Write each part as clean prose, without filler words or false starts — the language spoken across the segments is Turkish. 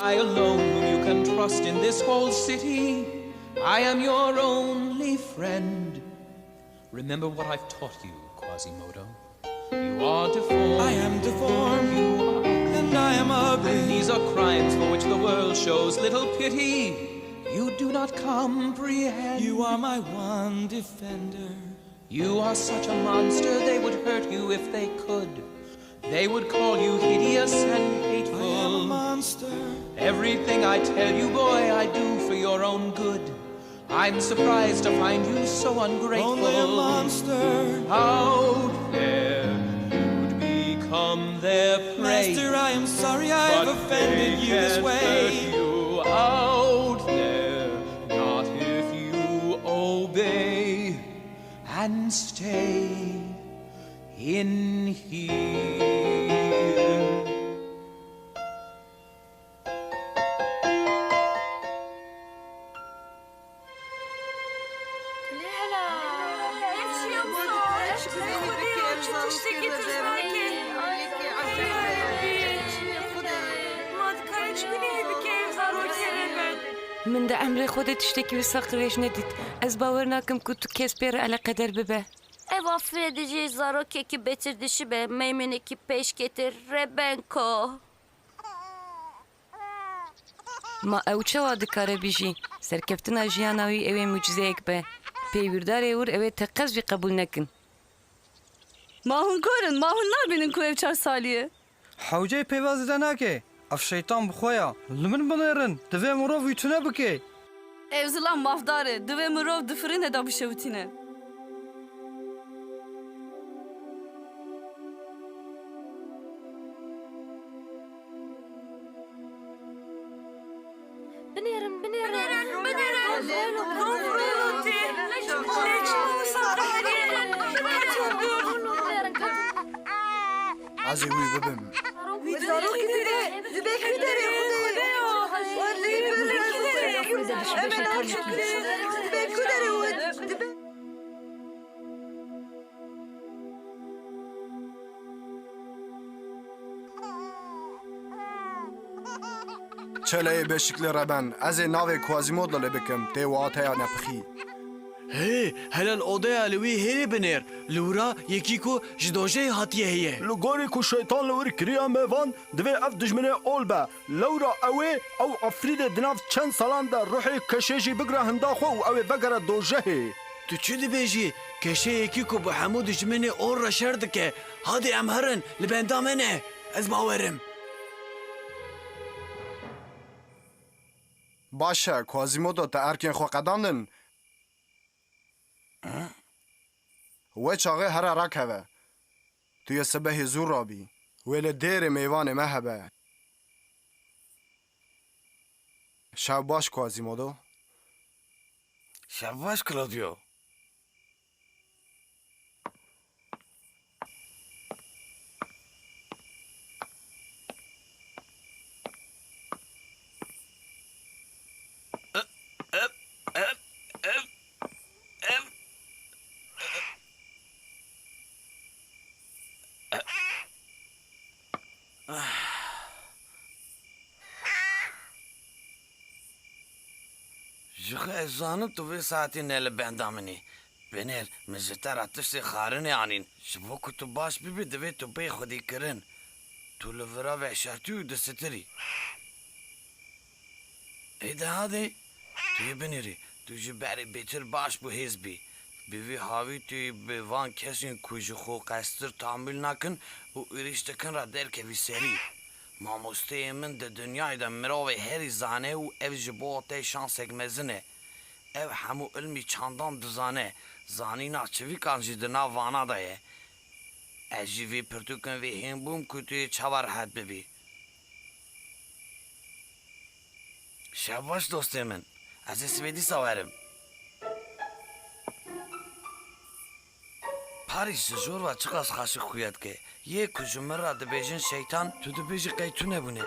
I alone whom you can trust in this whole city. I am your only friend. Remember what I've taught you, Quasimodo. You are deformed. I am deformed. You are And I am ugly. And these are crimes for which the world shows little pity. You do not comprehend. You are my one defender. You are such a monster, they would hurt you if they could. They would call you hideous and hateful. I am a monster. Everything I tell you, boy, I do for your own good. I'm surprised to find you so ungrateful. Only a monster. Out there, you'd become their prey. Master, I am sorry I've offended you this way. You out there, not if you obey and stay in here. من ده عمري خودت تشتكي وساقريش نديت از باور ناكم كنتو كيس بير على قدر ببه Ev affedici Zarokeki betirdişi be meymeneki peş getir Rebenko. ما او چوا دکاره بیجی سرکفتنا جیاناوی اوی معجزه یک به پیوردار اور اوی تقص بی قبول نکن ماهون کارن ماهون نبینن که ev çar saliye. حوجه پیواز دناکه اف شیطان بخویا لمن بنیرن دوی مرو ویتونه بکی Ev zilan mafdare dve mirov dıfırın eda bir şevtine. Binirim. عزي وي ببم چله بشکل ربن از ناو کوازیمود لبکم تی واتیا نپخی هی هلال odaya لوی هری بنر لورا یکی کو جدوجه هاتیه هیه لگاری کو شیطان لور کریا میوان دوی اف دجمنه اول با لورا اوه او افرید دناف چند سالان دا روحی کشیجی بگره هندا خو او وگره دوجه تو چی دی بیجی کشه یکی کو به حمود جمنه اور را شرد که هادی امهرن لبندا منه از باورم باشه کوازیمودو تا ارکین خو قداندن و چاقه هر رکوه توی سبه زور رابی ویل دیر میوان مهبه شب باش کوازیمودو شباش کلودیو جخه زانم تو به ساعتی نل بندامنی بنر مزتر اتشتی خارن یعنین شبو که تو باش بی دوی تو بی خودی کرن تو لورا و شرطی و دستری ایده هاده توی بنیری تو جو بری بیتر باش بو هیز بی بیوی هاوی توی بیوان کسین کجو خو قستر تعمیل نکن و ایرشتکن را در که وی سری ماموسته من ده دنیای ده مراوی هری زانه و اف جبوته شانسک مزنه اف همو علمی چاندان دزانه زانینا چوی کانجی دنا وانا دایه اجیوی پرتوکن وی هم بوم کتوی چوار حد ببی شباش دوسته من از اسویدی سوارم پاریس زور و چقاس خاصی خوید که یه کجومه را دبیجن شیطان تو دبیجی قیتو نبونه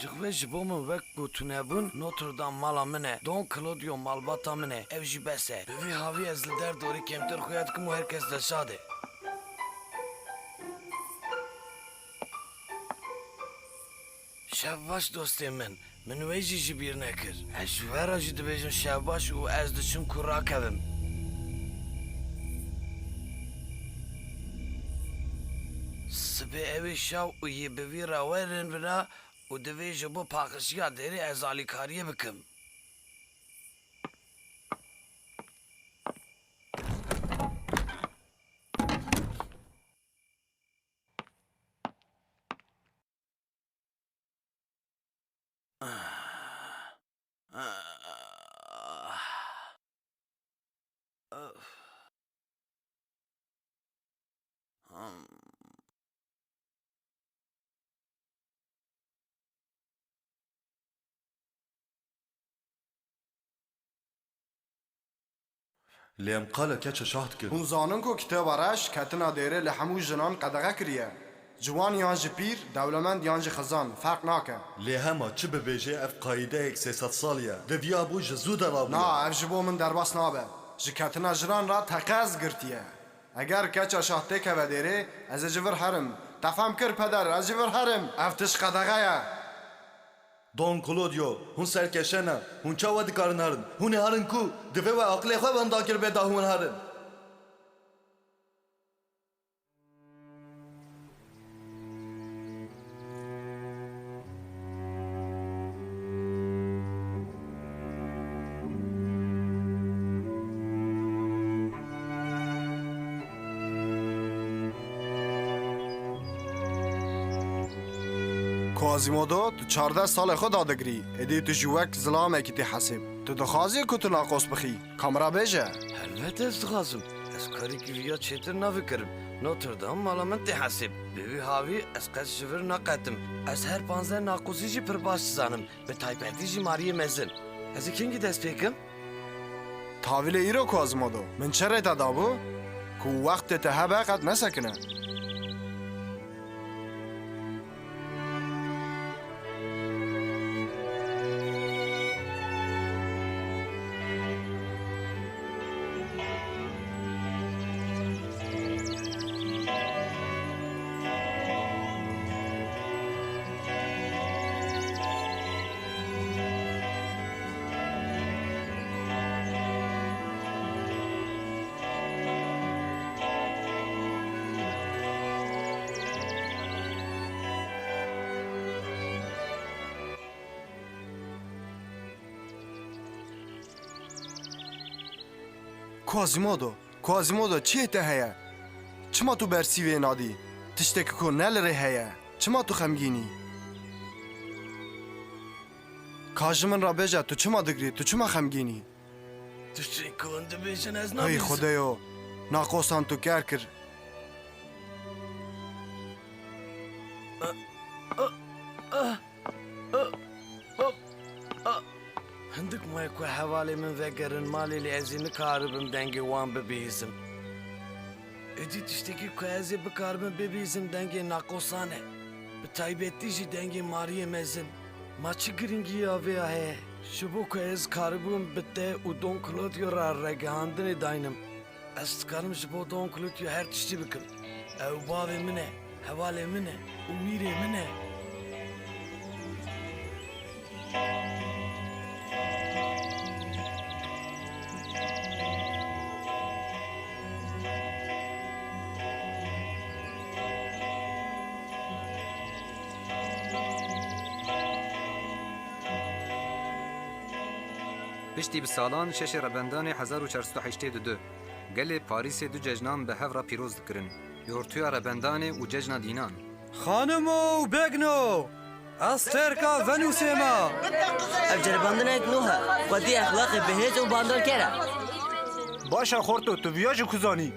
جغوه جبومه وک گوتو نبون نوتردام مالا منه دون کلودیو مالباتا منه او جی بسه بوی هاوی از لدر دوری کمتر خوید کمو هرکس دلشاده Şevbaş dostum min wê jî ji bîr nekir. Ez ji vera jî dibêjim şevbaş û ez diçim ku rakevim. Sibê evê şav û yê bi vî re werin vira û divê ji bo paqişiya derê ez alîkariyê bikim. لێم قەلە کەچە شاهت کرد Hûn zanin ku kitêba reş ketina derê li hemû jinan qedexe kiriye. Ciwan yan ji pîr, dewlemend yan ji xizan, ferq nake. لێ هەما çi bibêje ev qayîdeyek 300 saliye deviya bû ji zû derabûye Na, ev ji bo min derbas nabe. Ji ketina jiran ra teqez girtiye. Eger keça şah têkeve derê, ez ê ji vir herim. Tefem kir peder, ez ji vir herim. Ev tiş qedexe ye. Don Claudio hûn serkeşe ne hûn çawa dikarin herin hûn ê herin ku divê we aqilê xwe wenda kir bê da hûn herin Quasimodo, tu 14 salê xwe dadigirî. Êdî tu ji wek zilamekî tê hesib. Tu dixwazî ku tu naqos bixî. Kamera bêje. Elbette ez dixwazim. Ez karî viya çêtir navikirim. Notre Dame mala min tê hesib. Bi vî havî ez qet ji vir naqetim. Ez her 15 naqosî jî pir baş dizanim. Bi taybetî jî Mariyê mezin. Ez ê kengî dest pê kim? Tavîlê îro Quasimodo. Min çi rê te dabû? Ku wextê te hebe qet nesekine. Quasimodo, çi te heye? Çima tu bersîvê nadî? Tiştekî ku ne li rê heye? Çima tu xemgînî? Ka ji min re bêje tu çima digirî? Tu çima xemgînî? Tiştê ku hûn dibêjin ez Hey nabîzim. Xudeyo, naqosan tu ker kir. Hindik me ku hevalê min vegerin malê lê ez ê nikaribim dengê wan bibihîzim. Êdî tiştekî ku ez ê bikaribim bibihîzim dengê naqosan e. Bi taybetî jî dengê Mariyê mezin. Ma çi giringiya vê heye? Ji bo ku ez karibûm bi te û Don Claudio ra ragihandinê daynim. Ez dikarim ji bo Don Claudio her tiştî bikim. Ew bavê min e, hevalê min e û mîrê min e. پشتی به سالان شش ربندان 1482 گل پاریس دو ججنان به هفرا پیروز دکرن یورتویا ربندان و ججنا دینان خانمو و بگنو استرکا ونوسیما اف جرباندنك نوها ودي اخلاق بهيج وباندار كرا Başa xorto tu viyaji kuzanî.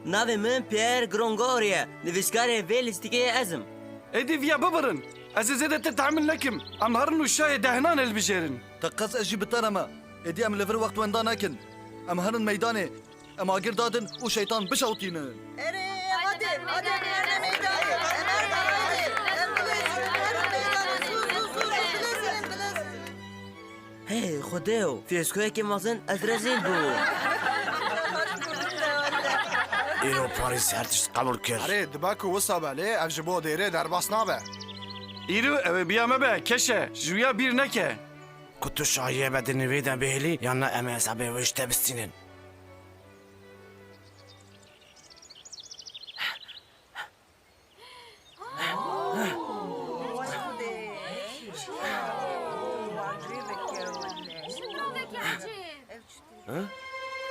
ناوي من بيير غرونغوريا نفسكاري فيلستيكي ازم Êdî viya bibirin. Ez ê zêde te tehmil nekim. Em herin û şayê dehinan elbijêrin. تقص ez jî bitaneme êdî em li vir wext wenda nekin em herin meydanê em agir dadin û şeytan bişewtînin هي خديو فيسكويكي مازن ازرازيل بو Îro Parîs her tişt qebul kir. Erê dibe ku wisa be lê ev ji bo derê derbas nabe. İru ev biyame be keşe. Juya bir neke. Kutu şahiye bedeni veden behli yanına emes abi ve işte bistinin.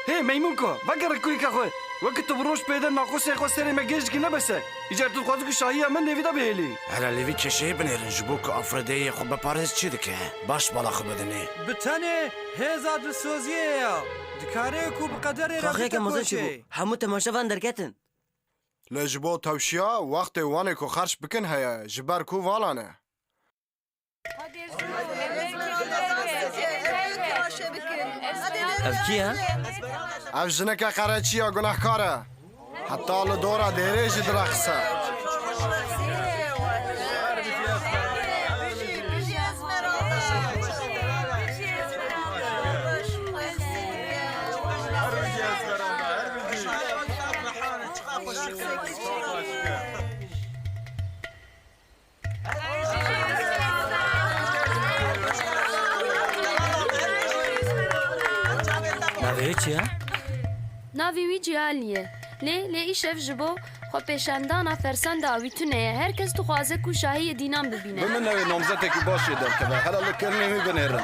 Hey meymunko, vakar kuy kahoy. Vakit tu broş peyder nakose kostere me gej ki ne bese. İcer tu kwazu ki şahiye men nevida behli. Hele levi keşeyi binerin jibu ku Afrede'yi xub bepariz çi dike. Baş balakı bedeni. بتنه هێزا دسۆزیەیە دکارەیە و بقەدەرێ Kaxiyeke mezin çi bû. Hemû temaşevan derketin. Li ji bo tewşiya wextê wanê ku xerç bikin heye ji ber ku valan e. Ev kî ye? Ev jineke qereçiya gunehkar e. Heta li dora derê jî direqise. Navê çi ye? Navê wî Cihaliye. Lê îşev ji bo xwe pêşendana fersenda wî tune ye. Herkes dixwaze ku şahiyê dînan bibîne. Min ev namzetekî başê derkeve. Hele li kirnê wî binerin.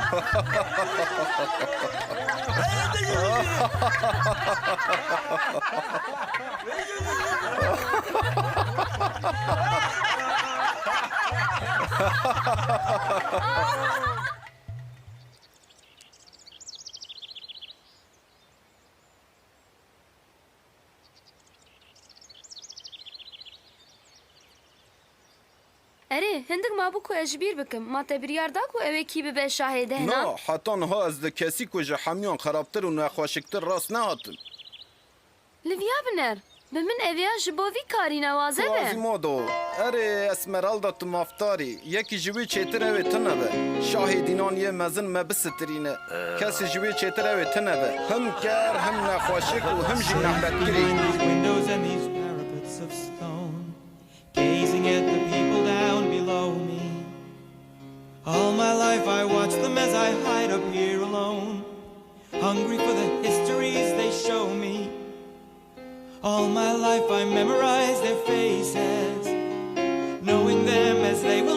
Erê hindik mabû ku ez ji bîr bikim. Ma te biryar da ku ew ê kî bibe şahêde hena? Na, heta niha ez di kesî ku ji hemyan xerabtir û nexweşiktir rast nehatin. Li viya biner. Bi min eviya ji bo vî karî newaze be. Quasimodo, erê Esmeralda tu maftarî. Yekî ji wî çêtir evê tune be. Şahê dînan yê mezin me bisitirîne. Kesî ji wî çêtir evê tune be. Him ker, him nexweşik û him jî nehletkirî. Windows and these parapets of stone, gazing at the people down below me. All my life I watch them as I hide up here alone, hungry for the histories they show me. All my life I memorize their faces, knowing them as they will